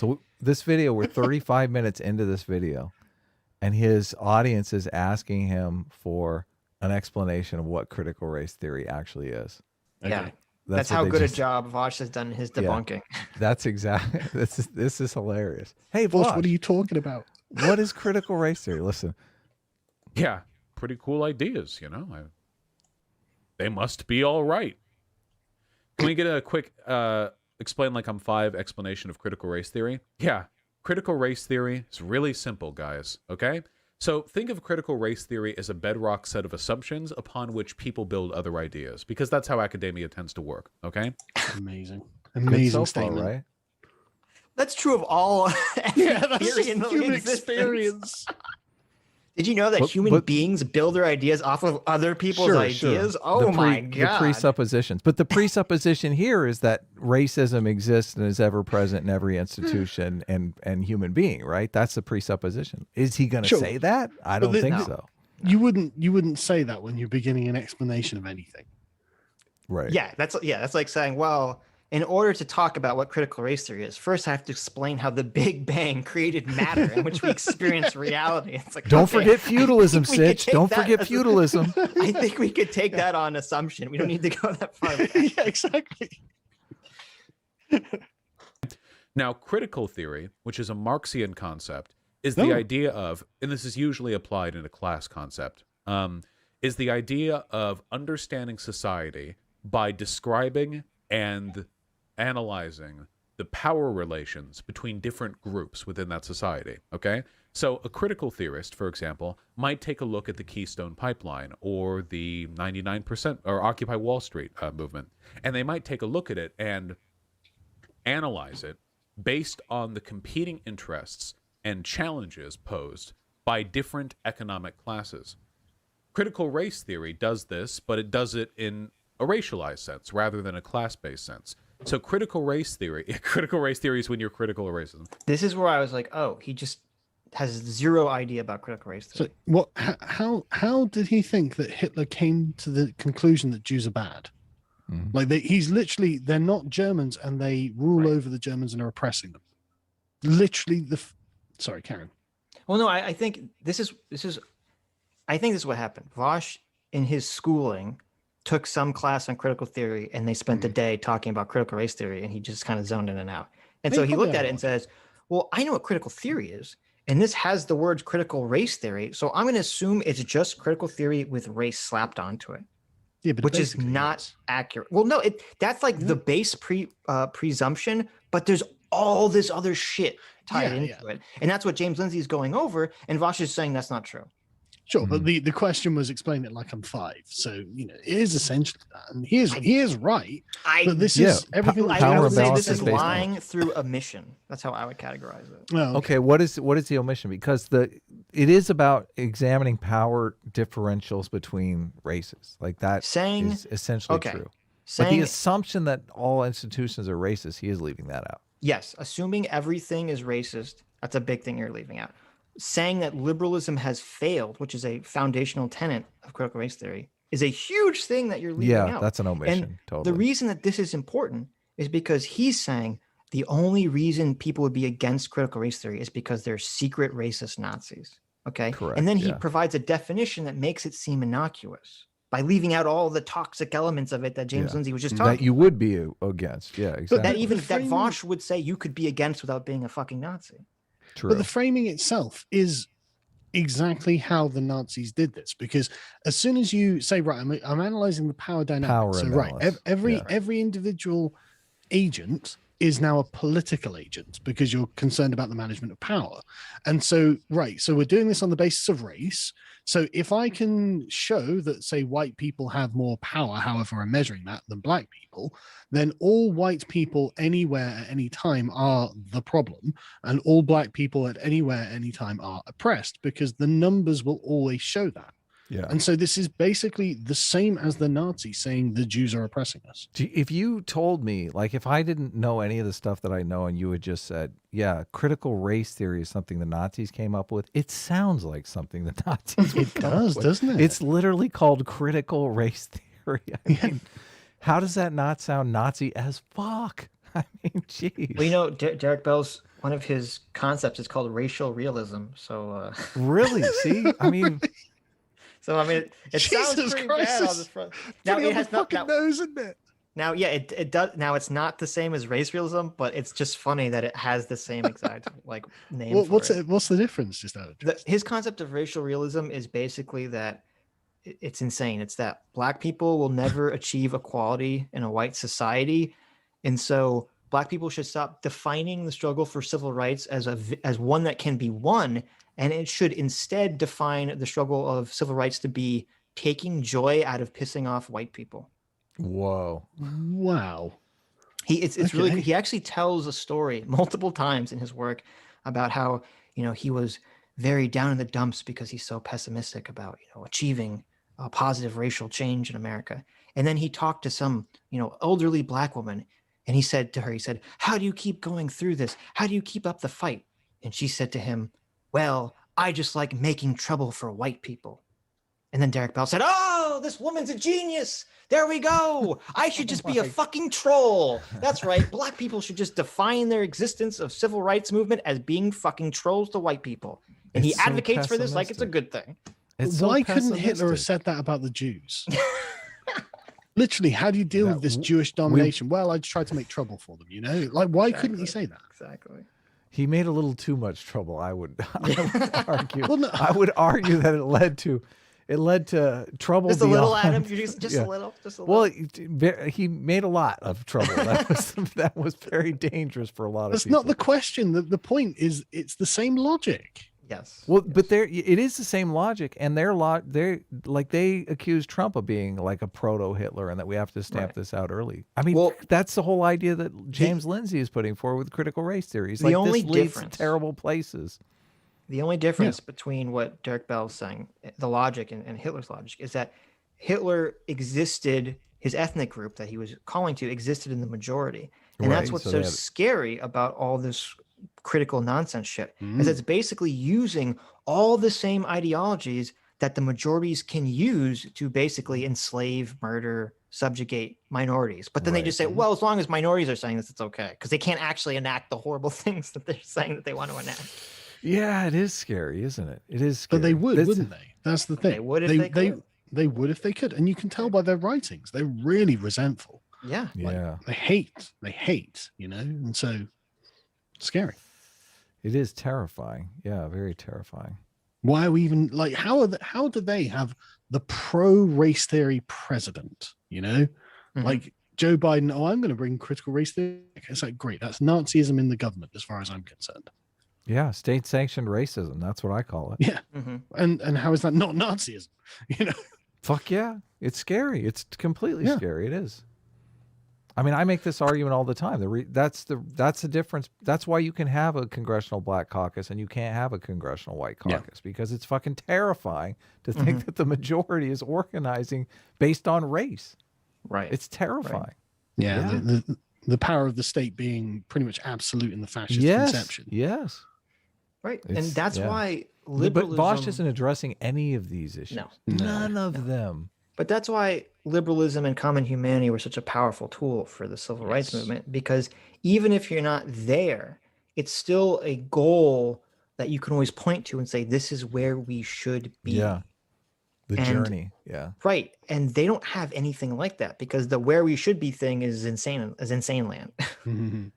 So this video, we're 35 minutes into this video, and his audience is asking him for an explanation of what critical race theory actually is. Okay. Yeah. That's how good a job Vaush has done in his debunking. Yeah, that's exactly. This is hilarious. Hey, Vaush, Vaush, what are you talking about? What is critical race theory? Listen. Yeah, pretty cool ideas, you know. They must be all right. Can we get a quick explain like I'm 5 explanation of critical race theory? Yeah, critical race theory is really simple, guys, okay? So think of critical race theory as a bedrock set of assumptions upon which people build other ideas, because that's how academia tends to work, okay? Amazing. Good Amazing so far, statement. right? That's true of all Yeah, that's theory just in human existence. experience. Did you know that human beings build their ideas off of other people's ideas? Oh my God. The presuppositions. But the presupposition here is that racism exists and is ever present in every institution and human being, right? That's the presupposition. Is he going to say that? I don't think so. You wouldn't say that when you're beginning an explanation of anything. Right. Yeah, that's like saying, well, in order to talk about what critical race theory is, first I have to explain how the Big Bang created matter in which we experience reality. It's like, don't forget feudalism, Sitch. Don't forget feudalism. I think we could take that on assumption. We don't need to go that far back. Yeah, exactly. Now, critical theory, which is a Marxian concept, is the idea of, and this is usually applied in a class concept, is the idea of understanding society by describing and analyzing the power relations between different groups within that society, okay? So a critical theorist, for example, might take a look at the Keystone Pipeline or the 99% or Occupy Wall Street movement, and they might take a look at it and analyze it based on the competing interests and challenges posed by different economic classes. Critical race theory does this, but it does it in a racialized sense rather than a class-based sense. So critical race theory is when you're critical of racism. This is where I was like, oh, he just has zero idea about critical race theory. So what? How did he think that Hitler came to the conclusion that Jews are bad? Like they're not Germans and they rule over the Germans and are oppressing them. Literally sorry, Karen. Well, no, I think this is what happened. Vaush in his schooling took some class on critical theory and they spent the day talking about critical race theory and he just kind of zoned in and out. And so he looked at it and says, well, I know what critical theory is. And this has the words critical race theory. So I'm going to assume it's just critical theory with race slapped onto it. Yeah, but which is not accurate. Well, no, that's like the base presumption, but there's all this other shit tied into it. And that's what James Lindsay is going over. And Vaush is saying that's not true. Sure, but the question was explain it like I'm 5. So, you know, it is essentially that. And he is right. But this is everything. I would say this is lying through omission. That's how I would categorize it. Well, okay, what is the omission? Because it is about examining power differentials between races. Like that is essentially true. But the assumption that all institutions are racist, he is leaving that out. Yes, assuming everything is racist, that's a big thing you're leaving out. Saying that liberalism has failed, which is a foundational tenet of critical race theory, is a huge thing that you're leaving out. Yeah, that's an omission. And totally. The reason that this is important is because he's saying the only reason people would be against critical race theory is because they're secret racist Nazis. Okay. Correct. And then he provides a definition that makes it seem innocuous by leaving out all the toxic elements of it that James Lindsay was just talking about. That you would be against. Yeah, exactly. But that Vaush would say you could be against without being a fucking Nazi. True. But the framing itself is exactly how the Nazis did this, because as soon as you say, right, I'm analyzing the power dynamics. Every individual agent is now a political agent because you're concerned about the management of power. And so, so we're doing this on the basis of race. So if I can show that, say, white people have more power, however I'm measuring that, than black people, then all white people anywhere at any time are the problem, and all black people at anywhere, any time are oppressed, because the numbers will always show that. Yeah. And so this is basically the same as the Nazis saying the Jews are oppressing us. If you told me, like, if I didn't know any of the stuff that I know and you had just said, yeah, critical race theory is something the Nazis came up with, it sounds like something the Nazis would come up with. Doesn't it? It's literally called critical race theory. I mean, how does that not sound Nazi as fuck? I mean, geez. Well, you know, Derek Bell's concepts is called racial realism. So really, see, I mean, so I mean, it sounds pretty bad on this front. Now it has fucking nose, isn't it? Now, yeah, it does. Now it's not the same as race realism, but it's just funny that it has the same exact like name. Well, what's the difference? Just his concept of racial realism is basically that it's insane. It's that black people will never achieve equality in a white society, and so black people should stop defining the struggle for civil rights as one that can be won, and it should instead define the struggle of civil rights to be taking joy out of pissing off white people. Whoa! Wow! It's really he actually tells a story multiple times in his work about how he was very down in the dumps because he's so pessimistic about achieving a positive racial change in America. And then he talked to some elderly black woman. And he said to her, "How do you keep going through this? How do you keep up the fight?" And she said to him, "Well, I just like making trouble for white people." And then Derek Bell said, "Oh, this woman's a genius. There we go. I should just be a fucking troll. That's right. Black people should just define their existence of civil rights movement as being fucking trolls to white people." And he advocates for this like it's a good thing. Why couldn't Hitler have said that about the Jews? Literally, how do you deal with this Jewish domination? Well, I just tried to make trouble for them, Like, why couldn't he say that? Exactly. He made a little too much trouble, I would argue. Well, no. I would argue that it led to trouble. Just a little, Adam. Just a little. Well, he made a lot of trouble. That was very dangerous for a lot of people. That's not the question. The point is, it's the same logic. Yes. Well, yes. But it is the same logic, and they accuse Trump of being like a proto-Hitler, and that we have to stamp this out early. I mean, that's the whole idea that James Lindsay is putting forward with critical race theories. The only this leads to terrible places. The only difference between what Derek Bell is saying, the logic and Hitler's logic, is that Hitler existed. His ethnic group that he was calling to existed in the majority, and that's what's so scary about all this critical nonsense shit, is it's basically using all the same ideologies that the majorities can use to basically enslave, murder, subjugate minorities. But then they just say, well, as long as minorities are saying this, it's okay, because they can't actually enact the horrible things that they're saying that they want to enact. Yeah, it is scary, isn't it? It is scary. But they would, wouldn't they? That's the thing. They would if they could. They would if they could. And you can tell by their writings. They're really resentful. Yeah. They hate, and so scary. It is terrifying. Yeah, very terrifying. Why are we even how do they have the pro-race theory president, like Joe Biden? Oh, I'm going to bring critical race theory. It's like, great. That's Nazism in the government as far as I'm concerned. Yeah. State sanctioned racism. That's what I call it. Yeah. And how is that not Nazism? Fuck yeah. It's scary. It's completely scary. It is. I mean, I make this argument all the time. That's the difference. That's why you can have a congressional black caucus and you can't have a congressional white caucus, because it's fucking terrifying to think that the majority is organizing based on race. Right. It's terrifying. Right. Yeah. The power of the state being pretty much absolute in the fascist conception. Yes. Right. And that's why liberalism... But Vaush isn't addressing any of these issues. No. None of them. But that's why liberalism and common humanity were such a powerful tool for the civil rights movement, because even if you're not there, it's still a goal that you can always point to and say, this is where we should be. Yeah. The journey. Yeah. Right. And they don't have anything like that, because the where we should be thing is insane land.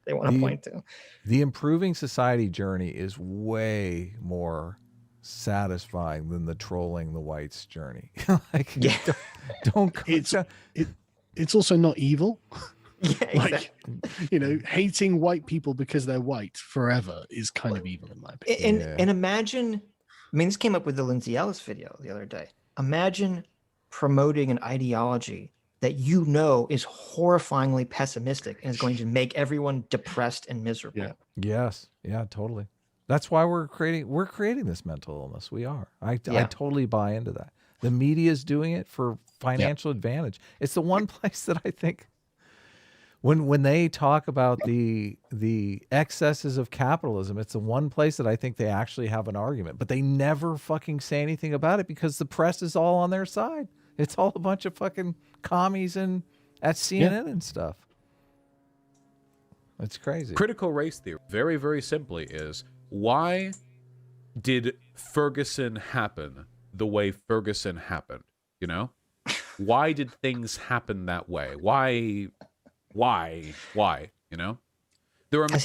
They want to point to. The improving society journey is way more satisfying than the trolling the whites journey. Don't it's also not evil. Yeah, exactly. Hating white people because they're white forever is kind of evil in my opinion. And imagine, I mean, this came up with the Lindsay Ellis video the other day. Imagine promoting an ideology that is horrifyingly pessimistic and is going to make everyone depressed and miserable. Yeah. Yes. Yeah, totally. That's why we're creating this mental illness. We are. I totally buy into that. The media is doing it for financial advantage. It's the one place that I think when they talk about the excesses of capitalism, it's the one place that I think they actually have an argument, but they never fucking say anything about it because the press is all on their side. It's all a bunch of fucking commies and at CNN and stuff. It's crazy. Critical race theory, very, very simply, is why did Ferguson happen the way Ferguson happened? You know? Why did things happen that way? Why? You know? Does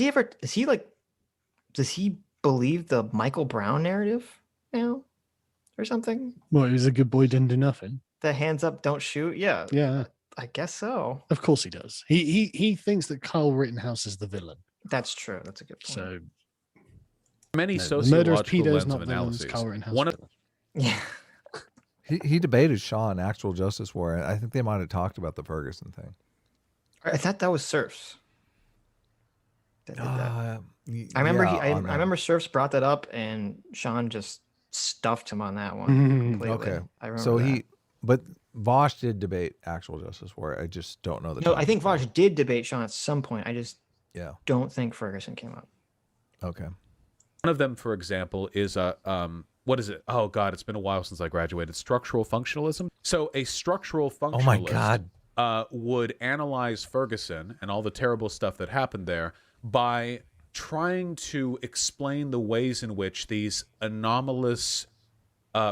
he believe the Michael Brown narrative now or something? Well, he was a good boy, didn't do nothing. The hands up, don't shoot. Yeah. Yeah. I guess so. Of course he does. He thinks that Kyle Rittenhouse is the villain. That's true. That's a good point. So many sociological lens of analysis. One of yeah. He debated Shaw in Actual Justice War. I think they might have talked about the Ferguson thing. I thought that was Surfs. I remember Surfs brought that up, and Sean just stuffed him on that one. Completely. Okay. I remember but Vaush did debate Actual Justice War. I just don't know the. No, I think Vaush did debate Sean at some point. I just don't think Ferguson came up. Okay. One of them, for example, is what is it? Oh God, it's been a while since I graduated. Structural functionalism. So a structural functionalist. Oh my God. Would analyze Ferguson and all the terrible stuff that happened there by trying to explain the ways in which these anomalous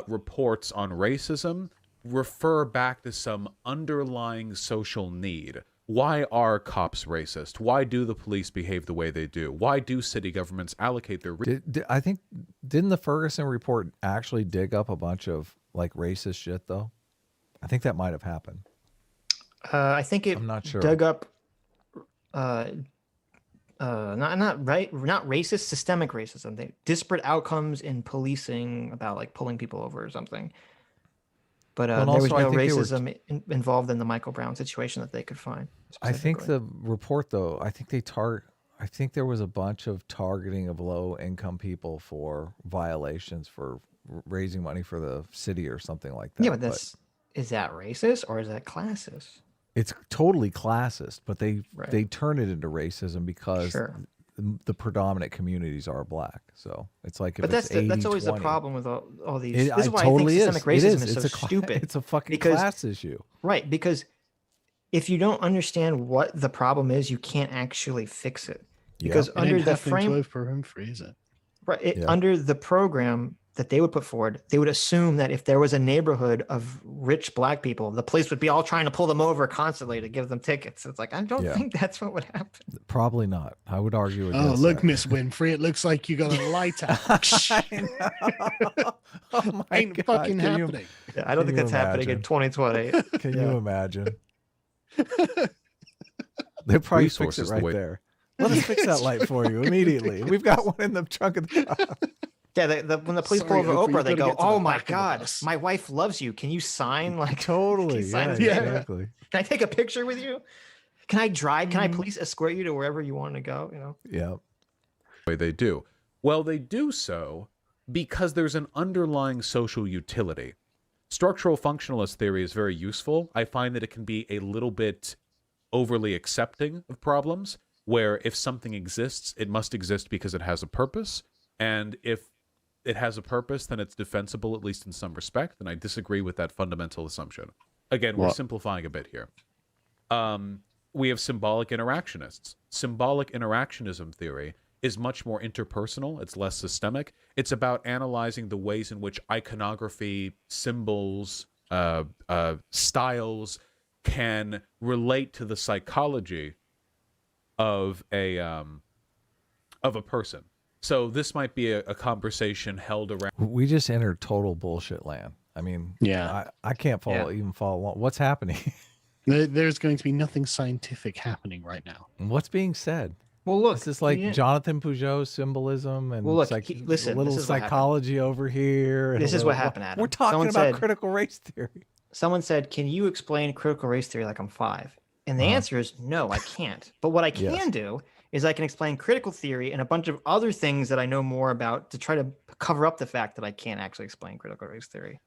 reports on racism refer back to some underlying social need. Why are cops racist? Why do the police behave the way they do? Why do city governments allocate their... I think, didn't the Ferguson report actually dig up a bunch of like racist shit though? I think that might have happened. I think it I'm not sure. dug up not racist, systemic racism. Disparate outcomes in policing about like pulling people over or something. But there was no racism involved in the Michael Brown situation that they could find. I think the report though, I think there was a bunch of targeting of low income people for violations for raising money for the city or something like that. Yeah, but is that racist or is that classist? It's totally classist, but they turn it into racism because the predominant communities are black. So it's like, but that's always the problem with all these. This is why totally I think systemic racism is so stupid. It's a fucking class issue, right? Because if you don't understand what the problem is, you can't actually fix it. Because under the frame, under the program that they would put forward, they would assume that if there was a neighborhood of rich black people, the police would be all trying to pull them over constantly to give them tickets. It's like, I don't think that's what would happen. Probably not. I would argue against that. Look, Miss Winfrey, it looks like you got a light out. Oh my God. Fucking happening. Yeah, I don't think that's happening in 2020. Can you imagine? They probably fix it right there. Let us fix that light for you immediately. We've got one in the trunk of the car. Yeah, when the police pull over Oprah, they go, "Oh my God, my wife loves you. Can you sign like totally? Exactly. Can I take a picture with you? Can I drive? Can I please escort you to wherever you want to go? You know?" Yeah. Way they do. Well, they do so because there's an underlying social utility. Structural functionalist theory is very useful. I find that it can be a little bit overly accepting of problems, where if something exists, it must exist because it has a purpose, and if it has a purpose, then it's defensible, at least in some respect, and I disagree with that fundamental assumption. Again, we're simplifying a bit here. We have symbolic interactionists. Symbolic interactionism theory is much more interpersonal. It's less systemic. It's about analyzing the ways in which iconography, symbols, styles can relate to the psychology of a person. So this might be a conversation held around. We just entered total bullshit land. I mean, I can't even follow along. What's happening? There's going to be nothing scientific happening right now. What's being said? Well, look, this is like Jonathan Peugeot's symbolism and listen, a little psychology over here. This is what happened, Adam. We're talking about critical race theory. Someone said, "Can you explain critical race theory like I'm 5?" And the answer is no, I can't. But what I can do is I can explain critical theory and a bunch of other things that I know more about to try to cover up the fact that I can't actually explain critical race theory.